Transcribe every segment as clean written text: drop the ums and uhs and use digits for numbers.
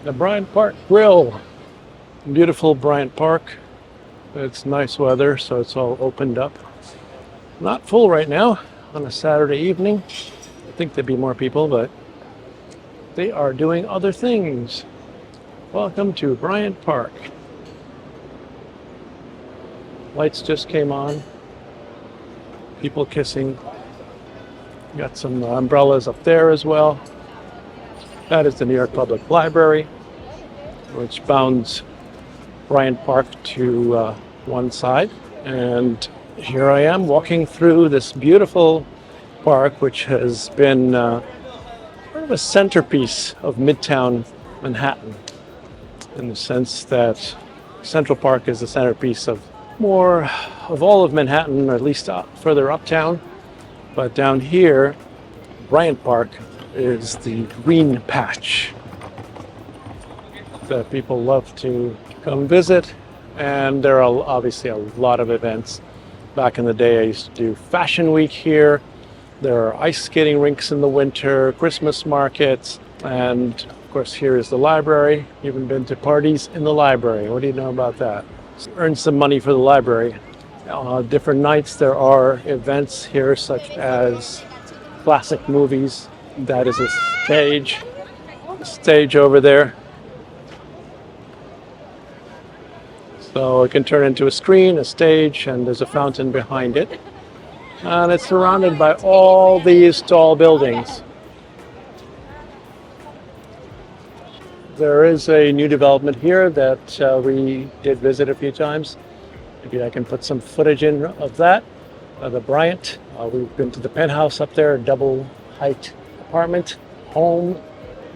The Bryant Park Grill. Beautiful Bryant Park. It's nice weather, so it's all opened up. Not full right now on a Saturday evening. I think there'd be more people, but they are doing other things. Welcome to Bryant Park. Lights just came on. People kissing. Got some umbrellas up there as well. That is the New York Public Library, which bounds Bryant Park to one side. And here I am walking through this beautiful park, which has been sort of a centerpiece of Midtown Manhattan, in the sense that Central Park is the centerpiece of more of all of Manhattan, or at least further uptown. But down here, Bryant Park is the green patch that people love to come visit. And there are obviously a lot of events. Back in the day, I used to do Fashion Week here. There are ice skating rinks in the winter, Christmas markets, and of course here is the library. Even been to parties in the library. What do you know about that? Earn some money for the library. Different nights there are events here, such as classic movies. That is a stage over there. So it can turn into a screen, a stage, and there's a fountain behind it. And it's surrounded by all these tall buildings. There is a new development here that we did visit a few times. Maybe I can put some footage in of that. The Bryant. We've been to the penthouse up there, double height apartment, home,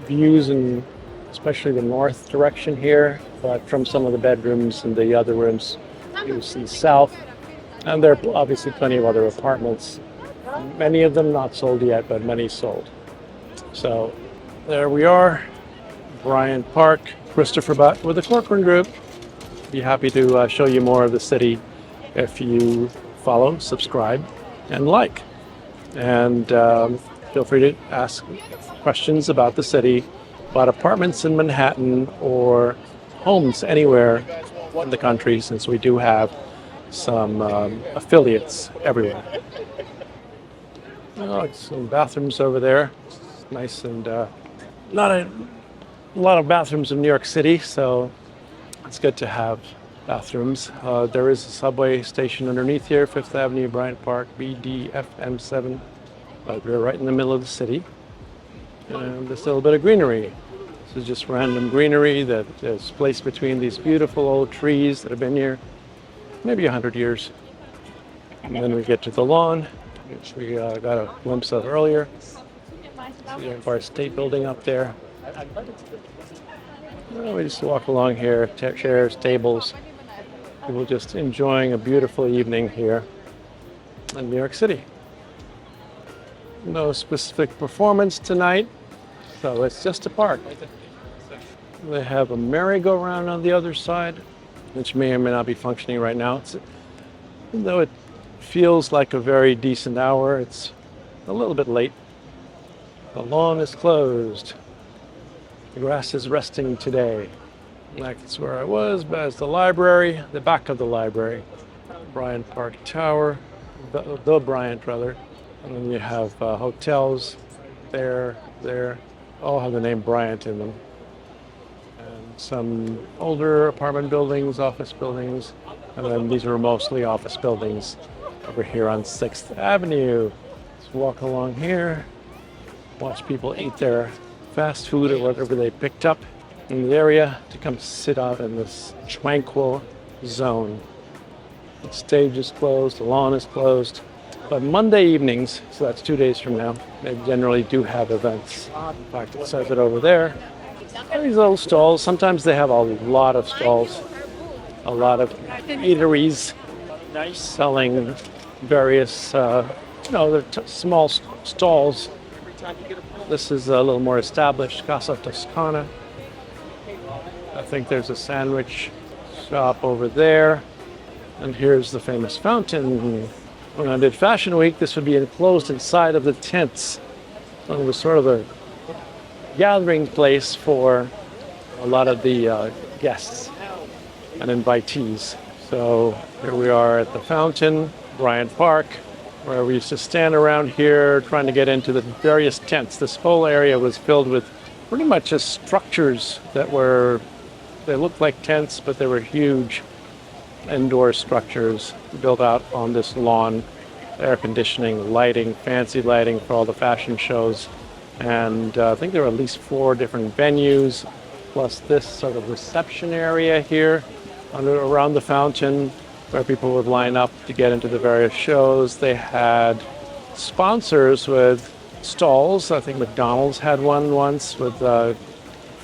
views in especially the north direction here, but from some of the bedrooms and the other rooms you see south. And there are obviously plenty of other apartments. Many of them not sold yet, but many sold. So there we are, Bryant Park. Christopher Butt with the Corcoran Group. Be happy to show you more of the city if you follow, subscribe, and like. And feel free to ask questions about the city, about apartments in Manhattan or homes anywhere in the country, since we do have some affiliates everywhere. Oh, some bathrooms over there. Nice, and not a lot of bathrooms in New York City, so it's good to have bathrooms. There is a subway station underneath here, Fifth Avenue, Bryant Park, BDFM7. But we're right in the middle of the city. And there's a little bit of greenery. This is just random greenery that is placed between these beautiful old trees that have been here maybe 100 years. And then we get to the lawn, which we got a glimpse of earlier. The Empire State Building up there. Well, we just walk along here, chairs, tables. People just enjoying a beautiful evening here in New York City. No specific performance tonight, so it's just a park. They have a merry-go-round on the other side, which may or may not be functioning right now. Though it feels like a very decent hour, it's a little bit late. The lawn is closed. The grass is resting today. That's where I was, but it's the library, the back of the library. Bryant Park Tower, the Bryant rather. And then you have hotels there, all have the name Bryant in them. And some older apartment buildings, office buildings. And then these are mostly office buildings over here on 6th Avenue. Let's walk along here, watch people eat their fast food or whatever they picked up in the area to come sit out in this tranquil zone. The stage is closed, the lawn is closed. But Monday evenings, so that's 2 days from now, they generally do have events. In fact, it says it over there. These little stalls, sometimes they have a lot of stalls, a lot of eateries selling various, small stalls. This is a little more established, Casa Toscana. I think there's a sandwich shop over there. And here's the famous fountain. When I did Fashion Week, this would be enclosed inside of the tents. So it was sort of a gathering place for a lot of the guests and invitees. So here we are at the fountain, Bryant Park, where we used to stand around here trying to get into the various tents. This whole area was filled with pretty much just structures they looked like tents, but they were huge indoor structures built out on this lawn. Air conditioning, lighting, fancy lighting for all the fashion shows. And I think there are at least 4 different venues, plus this sort of reception area here around the fountain where people would line up to get into the various shows. They had sponsors with stalls. I think McDonald's had one once with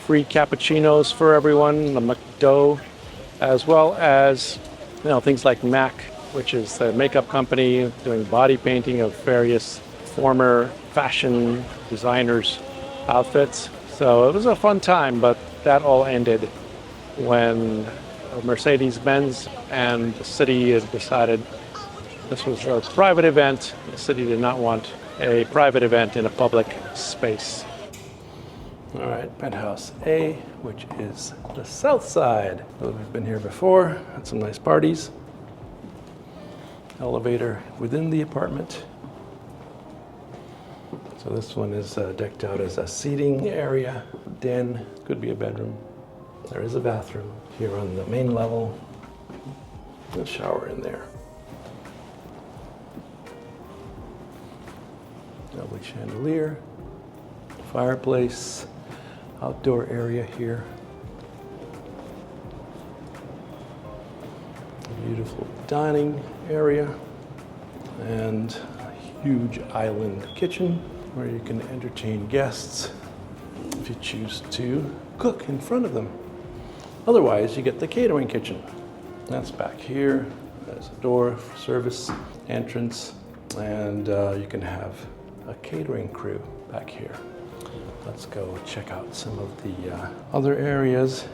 free cappuccinos for everyone, the McDo, as well as things like MAC, which is the makeup company doing body painting of various former fashion designers' outfits. So it was a fun time, but that all ended when Mercedes-Benz and the city had decided this was a private event. The city did not want a private event in a public space. All right, Penthouse A, which is the south side. We've been here before, had some nice parties. Elevator within the apartment. So this one is decked out as a seating area, den, could be a bedroom. There is a bathroom here on the main level. A shower in there. Lovely chandelier, fireplace, outdoor area here. Beautiful dining area and a huge island kitchen where you can entertain guests if you choose to cook in front of them. Otherwise, you get the catering kitchen. That's back here. There's a door for service entrance, and you can have a catering crew back here. Let's go check out some of the other areas.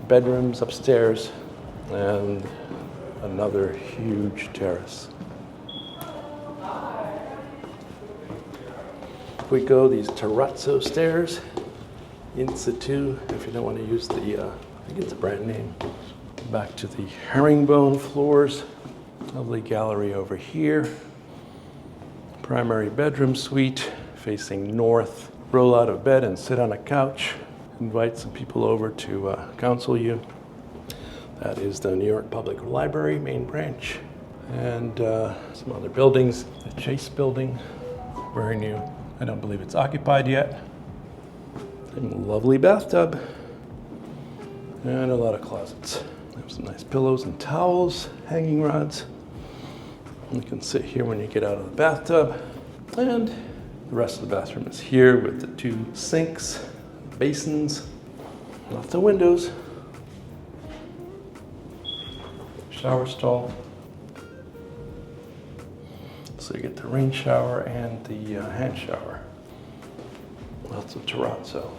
Bedrooms upstairs and another huge terrace. If we go these terrazzo stairs, in situ, if you don't want to use the, I think it's a brand name, back to the herringbone floors. Lovely gallery over here. Primary bedroom suite facing north. Roll out of bed and sit on a couch. Invite some people over to counsel you. That is the New York Public Library main branch. And some other buildings. The Chase building, very new. I don't believe it's occupied yet. And a lovely bathtub. And a lot of closets. There's some nice pillows and towels, hanging rods. You can sit here when you get out of the bathtub. And the rest of the bathroom is here with the 2 sinks, basins, lots of windows, shower stall. So you get the rain shower and the hand shower. Lots of terrazzo.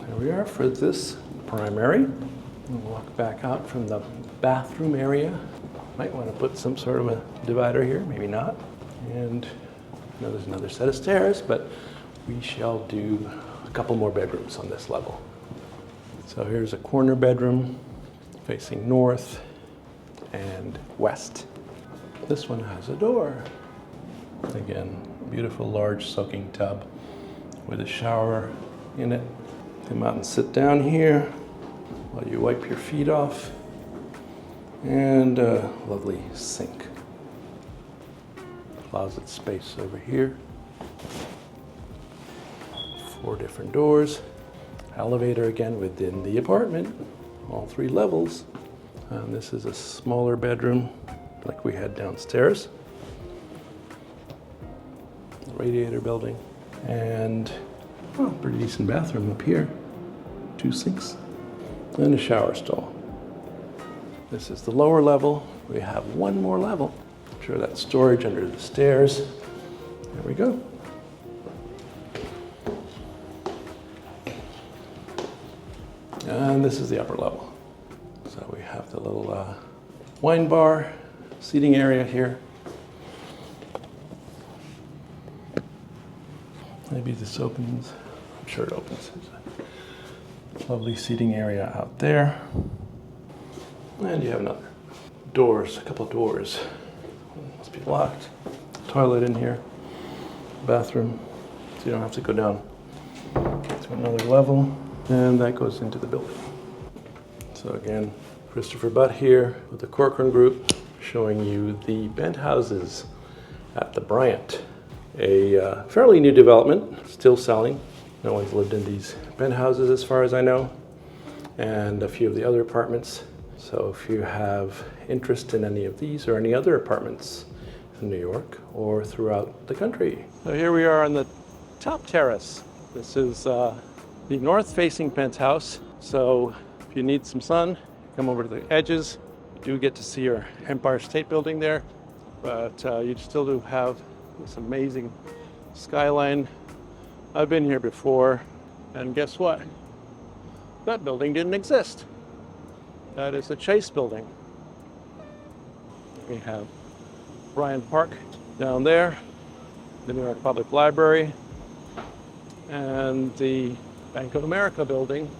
There we are for this primary. We'll walk back out from the bathroom area. Might want to put some sort of a divider here, maybe not. And there's another set of stairs, but we shall do a couple more bedrooms on this level. So here's a corner bedroom facing north and west. This one has a door. Again, beautiful large soaking tub with a shower in it. Come out and sit down here while you wipe your feet off. And a lovely sink. Closet space over here. 4 different doors. Elevator again within the apartment. All 3 levels. And this is a smaller bedroom like we had downstairs. Radiator building. And pretty decent bathroom up here. 2 sinks. And a shower stall. This is the lower level. We have 1 more level. I'm sure that's storage under the stairs. There we go. And this is the upper level. So we have the little wine bar, seating area here. Maybe this opens. I'm sure it opens. Lovely seating area out there. And you have another doors, a couple of doors. Must be locked. Toilet in here. Bathroom. So you don't have to go down to another level. And that goes into the building. So again, Christopher Butt here with the Corcoran Group showing you the penthouses at the Bryant. A fairly new development, still selling. No one's lived in these penthouses as far as I know, and a few of the other apartments. So if you have interest in any of these or any other apartments in New York or throughout the country. So here we are on the top terrace. This is the north-facing penthouse. So if you need some sun, come over to the edges. You do get to see your Empire State Building there, but you still do have this amazing skyline. I've been here before, and guess what? That building didn't exist. That is the Chase building. We have Bryant Park down there, the New York Public Library, and the Bank of America building,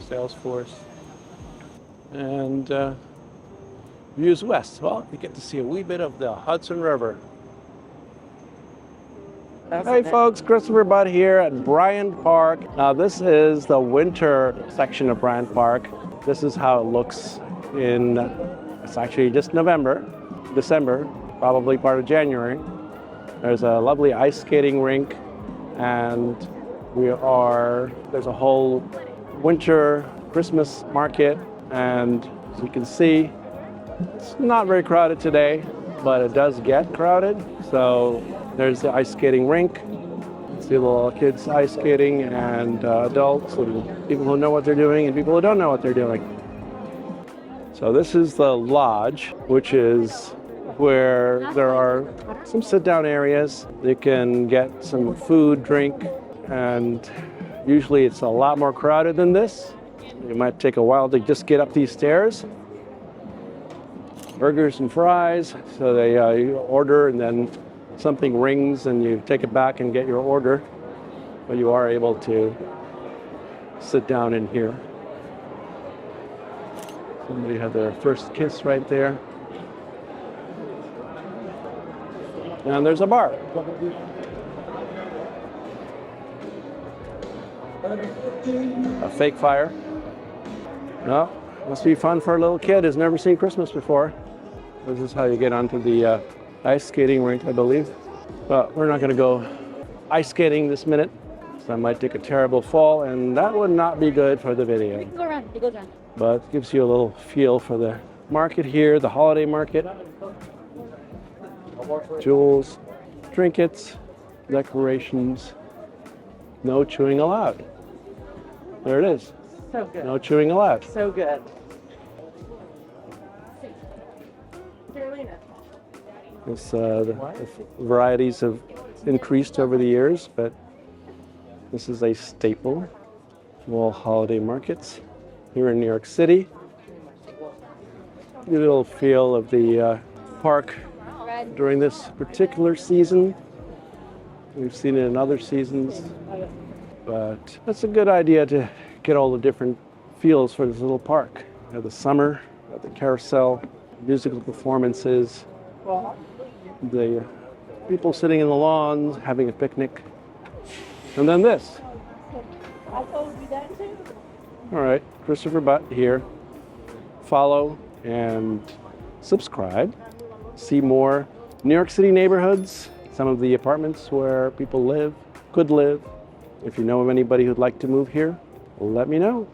Salesforce, and views west. Well, you get to see a wee bit of the Hudson River. Hey folks, Christopher Butt here at Bryant Park. Now this is the winter section of Bryant Park. This is how it looks in, it's actually just November, December, probably part of January. There's a lovely ice skating rink, and there's a whole winter Christmas market, and as you can see, it's not very crowded today, but it does get crowded. So there's the ice skating rink. See little kids ice skating, and adults, and people who know what they're doing, and people who don't know what they're doing. So this is the lodge, which is where there are some sit-down areas. You can get some food, drink, and usually it's a lot more crowded than this. It might take a while to just get up these stairs. Burgers and fries, so you order, and then something rings and you take it back and get your order, but you are able to sit down in here. Somebody had their first kiss right there. And there's a bar. A fake fire. No, must be fun for a little kid who's never seen Christmas before. This is how you get onto the ice skating rink, I believe. But we're not going to go ice skating this minute, so I might take a terrible fall, and that would not be good for the video. You can go around. You go around. But it gives you a little feel for the market here, the holiday market. Jewels, trinkets, decorations. No chewing allowed. There it is. So good. No chewing allowed. So good. The varieties have increased over the years, but this is a staple of all holiday markets here in New York City. Get a little feel of the park during this particular season. We've seen it in other seasons, but that's a good idea to get all the different feels for this little park. You have the summer, the carousel, musical performances, the people sitting in the lawns having a picnic, and then this. I told you that too. All right, Christopher Butt here. Follow and subscribe. See more New York City neighborhoods, some of the apartments where people could live. If you know of anybody who'd like to move here, let me know.